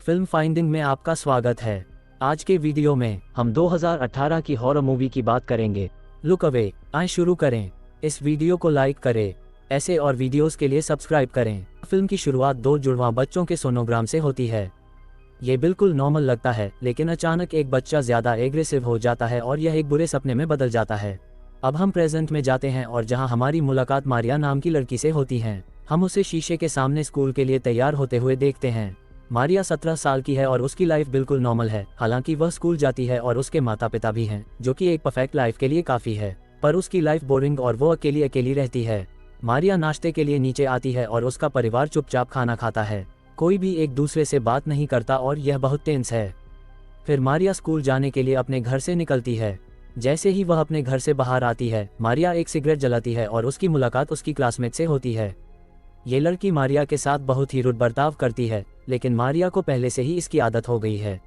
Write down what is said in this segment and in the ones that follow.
Film finding में आपका स्वागत है। आज के वीडियो में हम 2018 की हॉरर मूवी की बात करेंगे, लुक अवे। आइए शुरू करें। इस वीडियो को लाइक करें। ऐसे और वीडियोस के लिए सब्सक्राइब करें। फिल्म की शुरुआत दो जुड़वां बच्चों के सोनोग्राम से होती है। ये बिल्कुल नॉर्मल लगता है, लेकिन अचानक एक बच्चा ज्यादा एग्रेसिव हो जाता है और यह एक बुरे सपने में बदल जाता है। अब हम प्रेजेंट में जाते हैं और जहां हमारी मुलाकात मारिया नाम की लड़की से होती है। हम उसे शीशे के सामने स्कूल के लिए तैयार होते हुए देखते हैं। मारिया 17 साल की है और उसकी लाइफ बिल्कुल नॉर्मल है। हालांकि वह स्कूल जाती है और उसके माता पिता भी हैं, जो कि एक परफेक्ट लाइफ के लिए काफ़ी है। पर उसकी लाइफ बोरिंग और वो अकेली अकेली रहती है। मारिया नाश्ते के लिए नीचे आती है और उसका परिवार चुपचाप खाना खाता है। कोई भी एक दूसरे से बात नहीं करता और यह बहुत टेंस है। फिर मारिया स्कूल जाने के लिए अपने घर से निकलती है। जैसे ही वह अपने घर से बाहर आती है, मारिया एक सिगरेट जलाती है और उसकी मुलाकात उसकी क्लासमेट से होती है। ये लड़की मारिया के साथ बहुत ही रुड बर्ताव करती है, लेकिन मारिया को पहले से ही इसकी आदत हो गई है।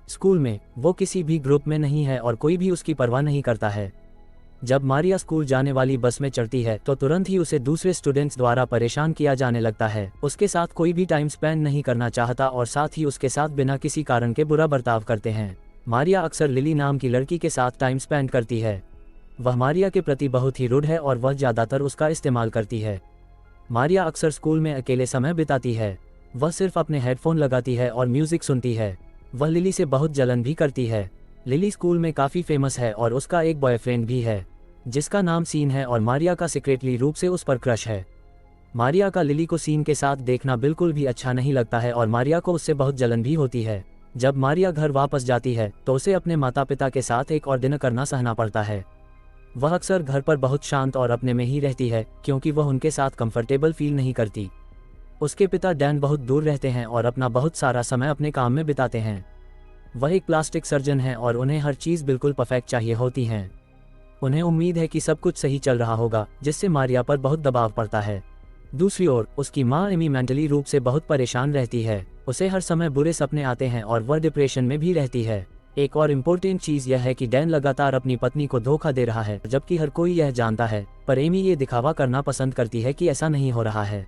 स्कूल में वो किसी भी ग्रुप में नहीं है और कोई भी उसकी परवाह नहीं करता है। जब मारिया स्कूल जाने वाली बस में चढ़ती है तो तुरंत ही उसे दूसरे स्टूडेंट्स द्वारा परेशान किया जाने लगता है। उसके साथ कोई भी टाइम स्पेंड नहीं करना चाहता और साथ ही उसके साथ बिना किसी कारण के बुरा बर्ताव करते हैं। मारिया अक्सर लिली नाम की लड़की के साथ टाइम स्पेंड करती है। वह मारिया के प्रति बहुत ही रुड है और वह ज़्यादातर उसका इस्तेमाल करती है। मारिया अक्सर स्कूल में अकेले समय बिताती है। वह सिर्फ अपने हेडफोन लगाती है और म्यूजिक सुनती है। वह लिली से बहुत जलन भी करती है। लिली स्कूल में काफ़ी फेमस है और उसका एक बॉयफ्रेंड भी है, जिसका नाम सीन है और मारिया का सीक्रेटली रूप से उस पर क्रश है। मारिया का लिली को सीन के साथ देखना बिल्कुल भी अच्छा नहीं लगता है और मारिया को उससे बहुत जलन भी होती है। जब मारिया घर वापस जाती है तो उसे अपने माता पिता के साथ एक और दिन करना सहना पड़ता है। वह अक्सर घर पर बहुत शांत और अपने में ही रहती है, क्योंकि वह उनके साथ कंफर्टेबल फील नहीं करती। उसके पिता डैन बहुत दूर रहते हैं और अपना बहुत सारा समय अपने काम में बिताते हैं। वह एक प्लास्टिक सर्जन है और उन्हें हर चीज़ बिल्कुल परफेक्ट चाहिए होती हैं। उन्हें उम्मीद है कि सब कुछ सही चल रहा होगा, जिससे मारिया पर बहुत दबाव पड़ता है। दूसरी ओर उसकी माँ एमी मेंटली रूप से बहुत परेशान रहती है। उसे हर समय बुरे सपने आते हैं और वह डिप्रेशन में भी रहती है। एक और इम्पोर्टेंट चीज़ यह है कि डैन लगातार अपनी पत्नी को धोखा दे रहा है, जबकि हर कोई यह जानता है, पर एमी ये दिखावा करना पसंद करती है कि ऐसा नहीं हो रहा है।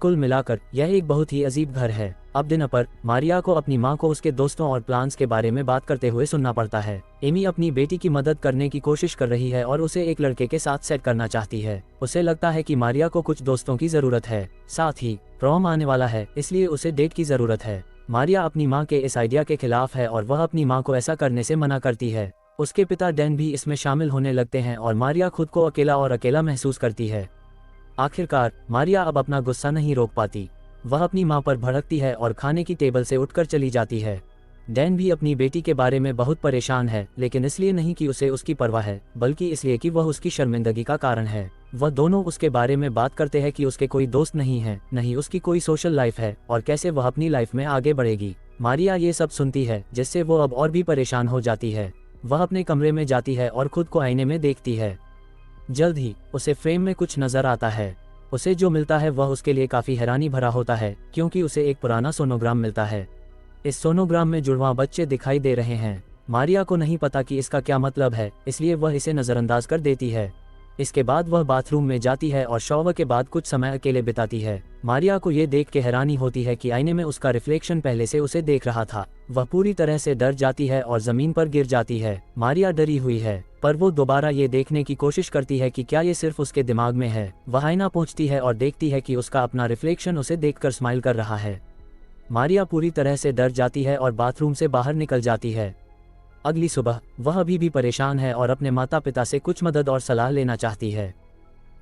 कुल मिलाकर यह एक बहुत ही अजीब घर है। अब दिन पर मारिया को अपनी माँ को उसके दोस्तों और प्लान्स के बारे में बात करते हुए सुनना पड़ता है। एमी अपनी बेटी की मदद करने की कोशिश कर रही है और उसे एक लड़के के साथ सेट करना चाहती है। उसे लगता है कि मारिया को कुछ दोस्तों की जरूरत है, साथ ही प्रॉम आने वाला है, इसलिए उसे डेट की जरूरत है। मारिया अपनी माँ के इस आइडिया के खिलाफ है और वह अपनी माँ को ऐसा करने से मना करती है। उसके पिता डैन भी इसमें शामिल होने लगते हैं और मारिया खुद को अकेला महसूस करती है। आखिरकार मारिया अब अपना गुस्सा नहीं रोक पाती। वह अपनी मां पर भड़कती है और खाने की टेबल से उठकर चली जाती है। डैन भी अपनी बेटी के बारे में बहुत परेशान है, लेकिन इसलिए नहीं कि उसे उसकी परवाह है, बल्कि इसलिए कि वह उसकी शर्मिंदगी का कारण है। वह दोनों उसके बारे में बात करते हैं कि उसके कोई दोस्त नहीं है, नहीं उसकी कोई सोशल लाइफ है और कैसे वह अपनी लाइफ में आगे बढ़ेगी। मारिया ये सब सुनती है, जिससे वो अब और भी परेशान हो जाती है। वह अपने कमरे में जाती है और खुद को आईने में देखती है। जल्द ही उसे फ्रेम में कुछ नजर आता है। उसे जो मिलता है वह उसके लिए काफ़ी हैरानी भरा होता है, क्योंकि उसे एक पुराना सोनोग्राम मिलता है। इस सोनोग्राम में जुड़वां बच्चे दिखाई दे रहे हैं। मारिया को नहीं पता कि इसका क्या मतलब है, इसलिए वह इसे नज़रअंदाज कर देती है। इसके बाद वह बाथरूम में जाती है और शॉवर के बाद कुछ समय अकेले बिताती है। मारिया को ये देख के हैरानी होती है कि आईने में उसका रिफ्लेक्शन पहले से उसे देख रहा था। वह पूरी तरह से डर जाती है और जमीन पर गिर जाती है। मारिया डरी हुई है, पर वो दोबारा ये देखने की कोशिश करती है कि क्या ये सिर्फ उसके दिमाग में है। वह आईना पहुंचती है और देखती है कि उसका अपना रिफ्लेक्शन उसे देखकर स्माइल कर रहा है। मारिया पूरी तरह से डर जाती है और बाथरूम से बाहर निकल जाती है। अगली सुबह वह अभी भी परेशान है और अपने माता पिता से कुछ मदद और सलाह लेना चाहती है।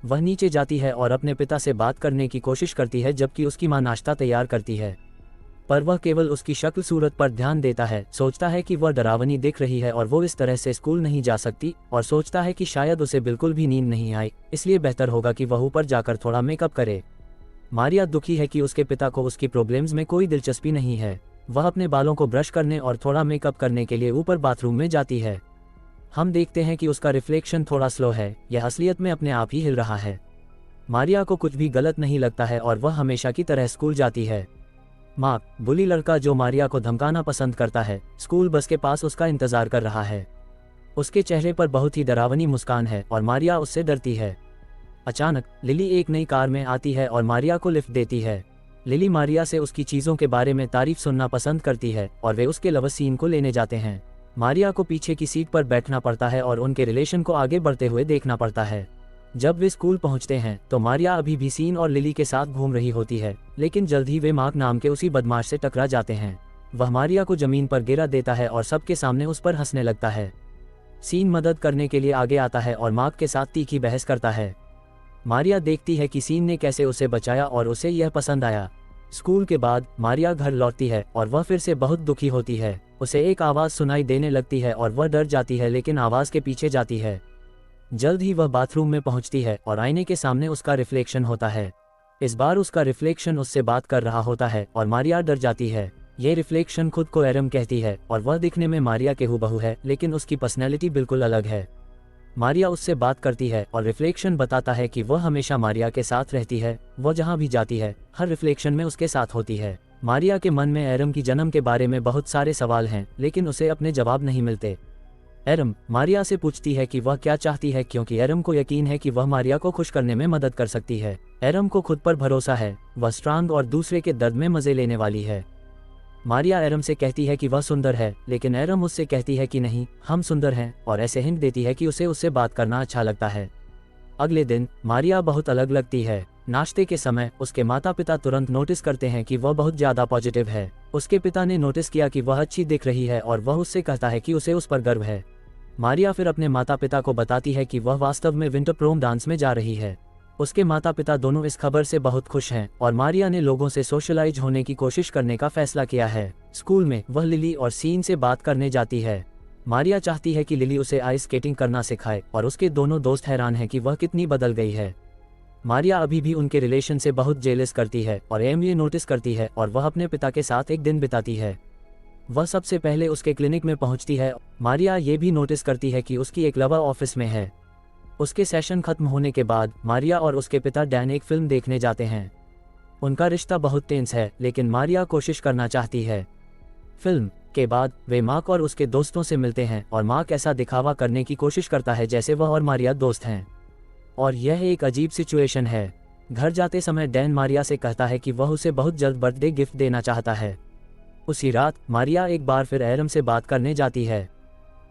वह नीचे जाती है और अपने पिता से बात करने की कोशिश करती है, जबकि उसकी माँ नाश्ता तैयार करती है। पर वह केवल उसकी शक्ल सूरत पर ध्यान देता है, सोचता है कि वह डरावनी दिख रही है और वो इस तरह से स्कूल नहीं जा सकती, और सोचता है कि शायद उसे बिल्कुल भी नींद नहीं आई, इसलिए बेहतर होगा कि वह ऊपर जाकर थोड़ा मेकअप करे। मारिया दुखी है कि उसके पिता को उसकी प्रॉब्लम्स में कोई दिलचस्पी नहीं है। वह अपने बालों को ब्रश करने और थोड़ा मेकअप करने के लिए ऊपर बाथरूम में जाती है। हम देखते हैं कि उसका रिफ्लेक्शन थोड़ा स्लो है, यह असलियत में अपने आप ही हिल रहा है। मारिया को कुछ भी गलत नहीं लगता है और वह हमेशा की तरह स्कूल जाती है। मार्क, बुली लड़का जो मारिया को धमकाना पसंद करता है, स्कूल बस के पास उसका इंतजार कर रहा है। उसके चेहरे पर बहुत ही डरावनी मुस्कान है और मारिया उससे डरती है। अचानक लिली एक नई कार में आती है और मारिया को लिफ्ट देती है। लिली मारिया से उसकी चीज़ों के बारे में तारीफ सुनना पसंद करती है और वे उसके लव सीन को लेने जाते हैं। मारिया को पीछे की सीट पर बैठना पड़ता है और उनके रिलेशन को आगे बढ़ते हुए देखना पड़ता है। जब वे स्कूल पहुंचते हैं तो मारिया अभी भी सीन और लिली के साथ घूम रही होती है, लेकिन जल्द ही वे मार्क नाम के उसी बदमाश से टकरा जाते हैं। वह मारिया को जमीन पर गिरा देता है और सबके सामने उस पर हंसने लगता है। सीन मदद करने के लिए आगे आता है और मार्क के साथ तीखी बहस करता है। मारिया देखती है कि सीन ने कैसे उसे बचाया और उसे यह पसंद आया। स्कूल के बाद मारिया घर लौटती है और वह फिर से बहुत दुखी होती है। उसे एक आवाज़ सुनाई देने लगती है और वह डर जाती है, लेकिन आवाज़ के पीछे जाती है। जल्द ही वह बाथरूम में पहुंचती है और आईने के सामने उसका रिफ्लेक्शन होता है। इस बार उसका रिफ्लेक्शन उससे बात कर रहा होता है और मारिया डर जाती है। ये रिफ्लेक्शन खुद को एरम कहती है और वह दिखने में मारिया के हूबहू है, लेकिन उसकी पर्सनैलिटी बिल्कुल अलग है। मारिया उससे बात करती है और रिफ्लेक्शन बताता है कि वह हमेशा मारिया के साथ रहती है। वह जहाँ भी जाती है हर रिफ्लेक्शन में उसके साथ होती है। मारिया के मन में एरम की जन्म के बारे में बहुत सारे सवाल हैं, लेकिन उसे अपने जवाब नहीं मिलते। एरम मारिया से पूछती है कि वह क्या चाहती है, क्योंकि एरम को यकीन है कि वह मारिया को खुश करने में मदद कर सकती है। एरम को खुद पर भरोसा है, वह स्ट्रांग और दूसरे के दर्द में मजे लेने वाली है। मारिया एरम से कहती है कि वह सुंदर है, लेकिन एरम उससे कहती है कि नहीं, हम सुंदर हैं, और ऐसे हिंट देती है कि उसे उससे बात करना अच्छा लगता है। अगले दिन मारिया बहुत अलग लगती है। नाश्ते के समय उसके माता पिता तुरंत नोटिस करते हैं कि वह बहुत ज़्यादा पॉजिटिव है। उसके पिता ने नोटिस किया कि वह अच्छी दिख रही है और वह उससे कहता है कि उसे उस पर गर्व है। मारिया फिर अपने माता पिता को बताती है कि वह वास्तव में विंटर प्रोम डांस में जा रही है। उसके माता पिता दोनों इस खबर से बहुत खुश हैं और मारिया ने लोगों से सोशलाइज होने की कोशिश करने का फैसला किया है। स्कूल में वह लिली और सीन से बात करने जाती है। मारिया चाहती है कि लिली उसे आइस स्केटिंग करना सिखाए और उसके दोनों दोस्त हैरान हैं कि वह कितनी बदल गई है। मारिया अभी भी उनके रिलेशन से बहुत जेलस करती है और एम ये नोटिस करती है और वह अपने पिता के साथ एक दिन बिताती है। वह सबसे पहले उसके क्लिनिक में पहुंचती है। मारिया ये भी नोटिस करती है कि उसकी एक लवर ऑफिस में है। उसके सेशन खत्म होने के बाद मारिया और उसके पिता डैन एक फिल्म देखने जाते हैं। उनका रिश्ता बहुत टेंस है, लेकिन मारिया कोशिश करना चाहती है। फिल्म के बाद वे मार्क और उसके दोस्तों से मिलते हैं और मार्क ऐसा दिखावा करने की कोशिश करता है जैसे वह और मारिया दोस्त हैं, और यह एक अजीब सिचुएशन है। घर जाते समय डैन मारिया से कहता है कि वह उसे बहुत जल्द बर्थडे गिफ्ट देना चाहता है। उसी रात मारिया एक बार फिर एरम से बात करने जाती है।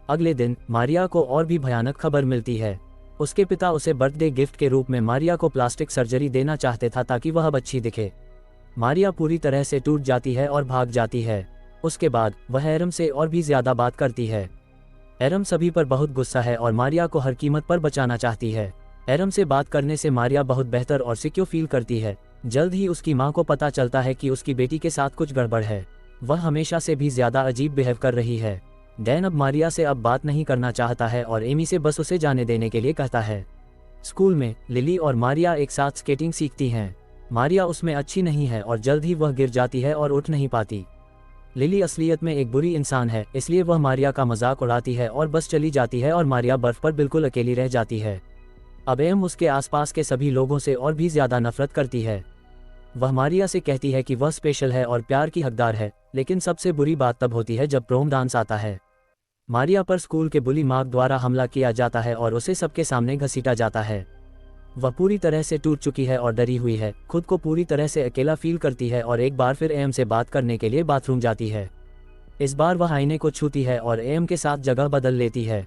अगले दिन मारिया को और भी भयानक खबर मिलती है। उसके पिता उसे बर्थडे गिफ्ट के रूप में मारिया को प्लास्टिक सर्जरी देना चाहते था ताकि वह अब अच्छी दिखे। मारिया पूरी तरह से टूट जाती है और भाग जाती है। उसके बाद वह एरम से और भी ज्यादा बात करती है। एरम सभी पर बहुत गुस्सा है और मारिया को हर कीमत पर बचाना चाहती है। एरम से बात करने से मारिया बहुत बेहतर और सिक्योर फील करती है। जल्द ही उसकी माँ को पता चलता है कि उसकी बेटी के साथ कुछ गड़बड़ है। वह हमेशा से भी ज्यादा अजीब बिहेव कर रही है। डैन अब मारिया से अब बात नहीं करना चाहता है और एमी से बस उसे जाने देने के लिए कहता है। स्कूल में लिली और मारिया एक साथ स्केटिंग सीखती हैं। मारिया उसमें अच्छी नहीं है और जल्द ही वह गिर जाती है और उठ नहीं पाती। लिली असलियत में एक बुरी इंसान है, इसलिए वह मारिया का मजाक उड़ाती है और बस चली जाती है और मारिया बर्फ पर बिल्कुल अकेली रह जाती है। अब एम उसके आसपास के सभी लोगों से और भी ज्यादा नफरत करती है। वह मारिया से कहती है कि वह स्पेशल है और प्यार की हकदार है, लेकिन सबसे बुरी बात तब होती है जब प्रोम डांस आता है। मारिया पर स्कूल के बुली मार्क द्वारा हमला किया जाता है और उसे सबके सामने घसीटा जाता है। वह पूरी तरह से टूट चुकी है और डरी हुई है, खुद को पूरी तरह से अकेला फील करती है और एक बार फिर एम से बात करने के लिए बाथरूम जाती है। इस बार वह आईने को छूती है और एम के साथ जगह बदल लेती है।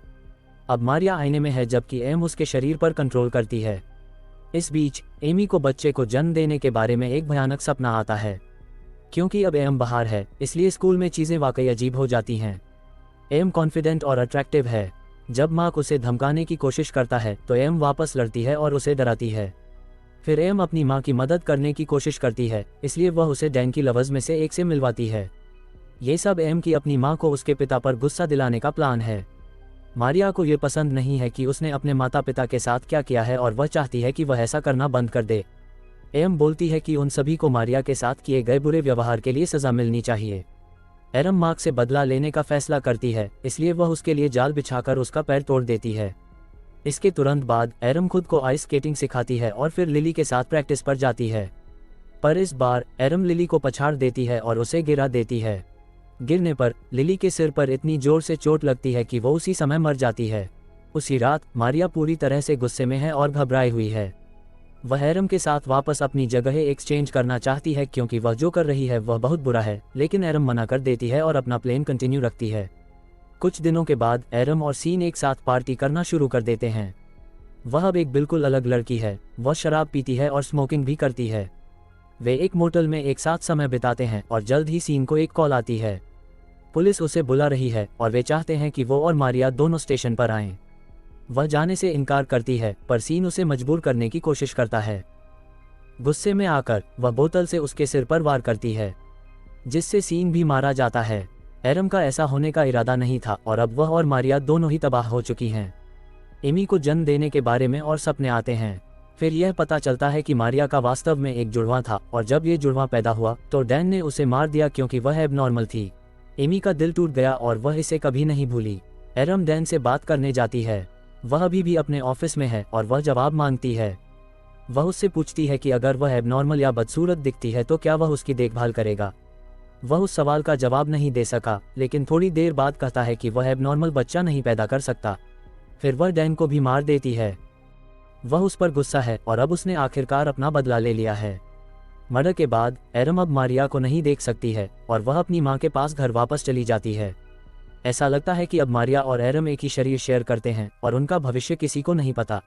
अब मारिया आईने में है जबकि एम उसके शरीर पर कंट्रोल करती है। इस बीच एमी को बच्चे को जन्म देने के बारे में एक भयानक सपना आता है। क्योंकि अब एम बाहर है, इसलिए स्कूल में चीज़ें वाकई अजीब हो जाती हैं। एम कॉन्फिडेंट और अट्रैक्टिव है। जब मार्क उसे धमकाने की कोशिश करता है तो एम वापस लड़ती है और उसे डराती है। फिर एम अपनी माँ की मदद करने की कोशिश करती है, इसलिए वह उसे डैन की लवर्स में से एक से मिलवाती है। ये सब एम की अपनी माँ को उसके पिता पर गुस्सा दिलाने का प्लान है। मारिया को ये पसंद नहीं है कि उसने अपने माता पिता के साथ क्या किया है और वह चाहती है कि वह ऐसा करना बंद कर दे। एम बोलती है कि उन सभी को मारिया के साथ किए गए बुरे व्यवहार के लिए सजा मिलनी चाहिए। एरम मार्क से बदला लेने का फैसला करती है, इसलिए वह उसके लिए जाल बिछाकर उसका पैर तोड़ देती है। इसके तुरंत बाद एरम खुद को आइस स्केटिंग सिखाती है और फिर लिली के साथ प्रैक्टिस पर जाती है। पर इस बार एरम लिली को पछाड़ देती है और उसे गिरा देती है। गिरने पर लिली के सिर पर इतनी जोर से चोट लगती है कि वो उसी समय मर जाती है। उसी रात मारिया पूरी तरह से गुस्से में है और घबराई हुई है। वह एरम के साथ वापस अपनी जगह एक्सचेंज करना चाहती है क्योंकि वह जो कर रही है वह बहुत बुरा है, लेकिन एरम मना कर देती है और अपना प्लान कंटिन्यू रखती है। कुछ दिनों के बाद एरम और सीन एक साथ पार्टी करना शुरू कर देते हैं। वह अब एक बिल्कुल अलग लड़की है, वह शराब पीती है और स्मोकिंग भी करती है। वे एक मोटल में एक साथ समय बिताते हैं और जल्द ही सीन को एक कॉल आती है। पुलिस उसे बुला रही है और वे चाहते हैं कि वो और मारिया दोनों स्टेशन पर आएं। वह जाने से इनकार करती है, पर सीन उसे मजबूर करने की कोशिश करता है। गुस्से में आकर वह बोतल से उसके सिर पर वार करती है, जिससे सीन भी मारा जाता है। एरम का ऐसा होने का इरादा नहीं था और अब वह और मारिया दोनों ही तबाह हो चुकी हैं। एमी को जन्म देने के बारे में और सपने आते हैं। फिर यह पता चलता है कि मारिया का वास्तव में एक जुड़वां था और जब ये जुड़वां पैदा हुआ तो डैन ने उसे मार दिया क्योंकि वह एबनॉर्मल थी। एमी का दिल टूट गया और वह इसे कभी नहीं भूली। एरम डैन से बात करने जाती है। वह अभी भी अपने ऑफिस में है और वह जवाब मांगती है। वह उससे पूछती है कि अगर वह एबनॉर्मल या बदसूरत दिखती है तो क्या वह उसकी देखभाल करेगा। वह उस सवाल का जवाब नहीं दे सका, लेकिन थोड़ी देर बाद कहता है कि वह एबनॉर्मल बच्चा नहीं पैदा कर सकता। फिर वह डैन को भी मार देती है। वह उस पर गुस्सा है और अब उसने आखिरकार अपना बदला ले लिया है। मर्डर के बाद एरम अब मारिया को नहीं देख सकती है और वह अपनी मां के पास घर वापस चली जाती है। ऐसा लगता है कि अब मारिया और एरम एक ही शरीर शेयर करते हैं और उनका भविष्य किसी को नहीं पता।